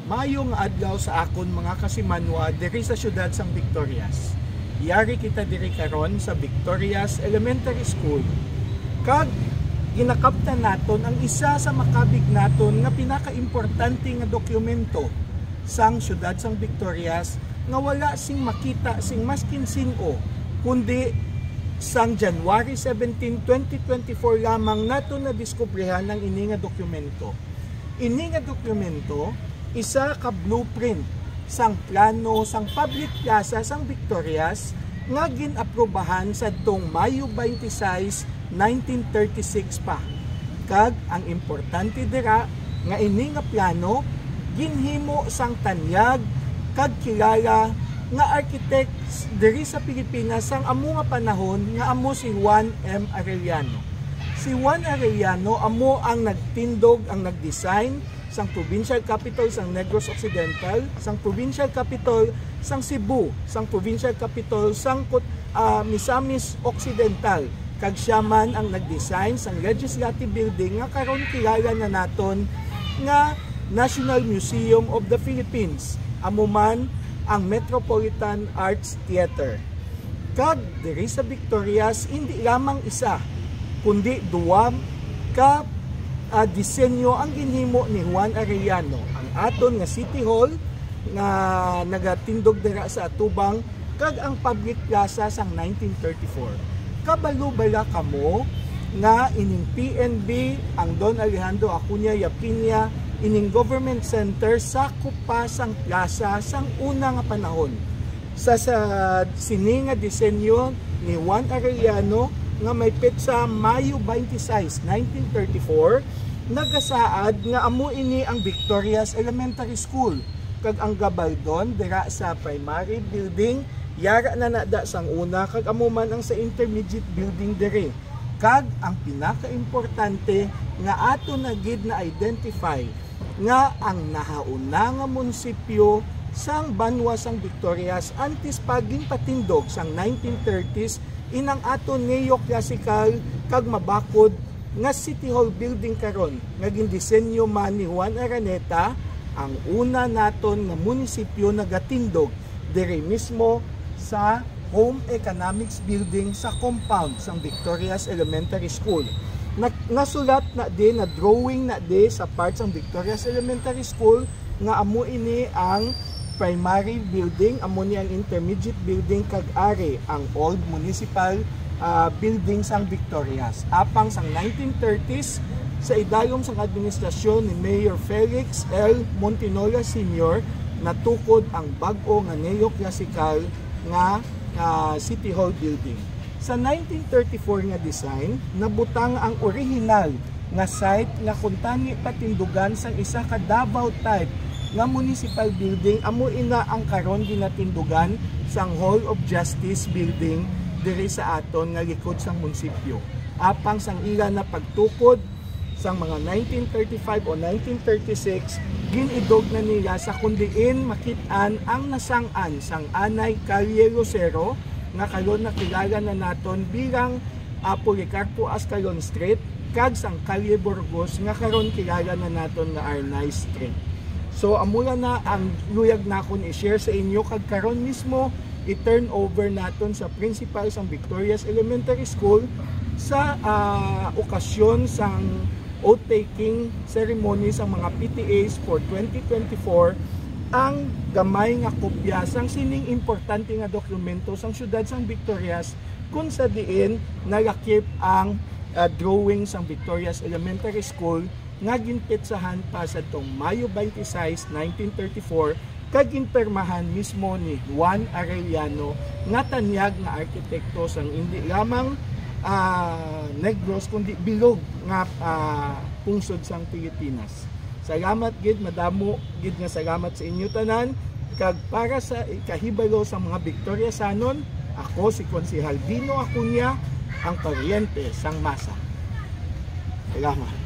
Mayong adlaw sa akon mga kasimanwa diri sa syudad sang Victorias. Yari kita diri karon sa Victorias Elementary School. Kag ginakaptan naton ang isa sa makabig naton nga pinakaimportante nga dokumento sang syudad sang Victorias nga wala sing makita sing maskin sin-o kundi sang January 17, 2024 lamang nato na diskubrihan ng ini nga dokumento. Ini nga dokumento isa ka blueprint sang plano sang public plaza sang Victorias nga ginaprobahan sa tong Mayo 26, 1936 pa. Kag ang importante dira nga ini nga plano ginhimo sang tanyag kag kilala nga architects diri sa Pilipinas sang amo nga panahon nga amo si Juan M. Arellano. Si Juan Arellano amo ang nagtindog, ang nagdesign sang provincial capital sang Negros Occidental, sang provincial capital sang Cebu, sang provincial capital sang Misamis Occidental. Kag siya man ang nagdesign sang Legislative Building nga karon kilala na naton nga National Museum of the Philippines, amo man ang Metropolitan Arts Theater. Kag diri sa Victorias hindi lamang isa kundi duwa ka disenyo ang ginhimo ni Juan Arellano. Ang aton nga City Hall nga nagatindog dira sa atubang kag ang public plaza sang 1934. Kabalo bala kamo nga ining PNB, ang Don Alejandro Acuña Yapiña, ining government center sakop pa sang plaza sang una nga panahon. Sa sini nga disenyo ni Juan Arellano nga may petsa Mayo 26, 1934, nagasaad nga amo ini ang Victorias Elementary School. Kag ang gabaldon dira sa primary building yara na nada sang una kag amo man ang sa intermediate building diri. Kag ang pinakaimportante nga ato na gid na identify nga ang nahauna nga munisipyo sang Banwa sang Victorias antes paging patindog sang 1930s inang aton neoclassical kag mabakod nga City Hall building karon nga gindisenyo man ni Juan Araneta, ang una naton nga munisipyo nagatindog diri mismo sa Home Economics Building sa compound sang Victorias Elementary School. Nasulat na din na drawing na di sa part sang Victorias Elementary School nga amo ini ang primary building, amo ni ang intermediate building kag ari ang old municipal building sang Victorias. Apang sang 1930s sa idayom sang administrasyon ni Mayor Felix L. Montinola Sr. natukod ang bag-o nga neoclassical nga City Hall building. Sa 1934 nga design, nabutang ang original nga site nga kuntani patindugan sang isa ka Davao type nga municipal building, amo ina ang karon ginatindugan sang Hall of Justice building diri sa aton nga likod sang munisipyo. Apang sang ila na pagtukod sang mga 1935 o 1936, ginidog na nila sa kundiin makit-an ang nasang-an sang Anay Calle Lucero nga karon nakilala na naton bilang Policarpo Ascalon Street, kag sang Calle Burgos nga karon kilala na naton nga Arnay Street. So amula na ang luyag na akong i-share sa inyo kag karon mismo i-turn over naton sa principal sang Victorias Elementary School sa okasyon sang oath-taking ceremony sa mga PTAs for 2024 ang gamay nga kopya sang sining importante nga dokumento sang syudad sang Victorias kung sa diin nagakip ang drawing sang Victorias Elementary School nga ginpetsahan pa sa tong Mayo 26, 1934 kag ginpermahan mismo ni Juan Arellano nga tanyag nga arkitekto sang hindi lamang Negros kundi bilog nga pungsod sang Pilipinas. Salamat gid, madamo gid nga salamat sa inyo tanan kag para sa ikahibalo sa mga Victoriasanon, ako si Konsehal Dino Acuña, ang paryente sang masa. Salamat.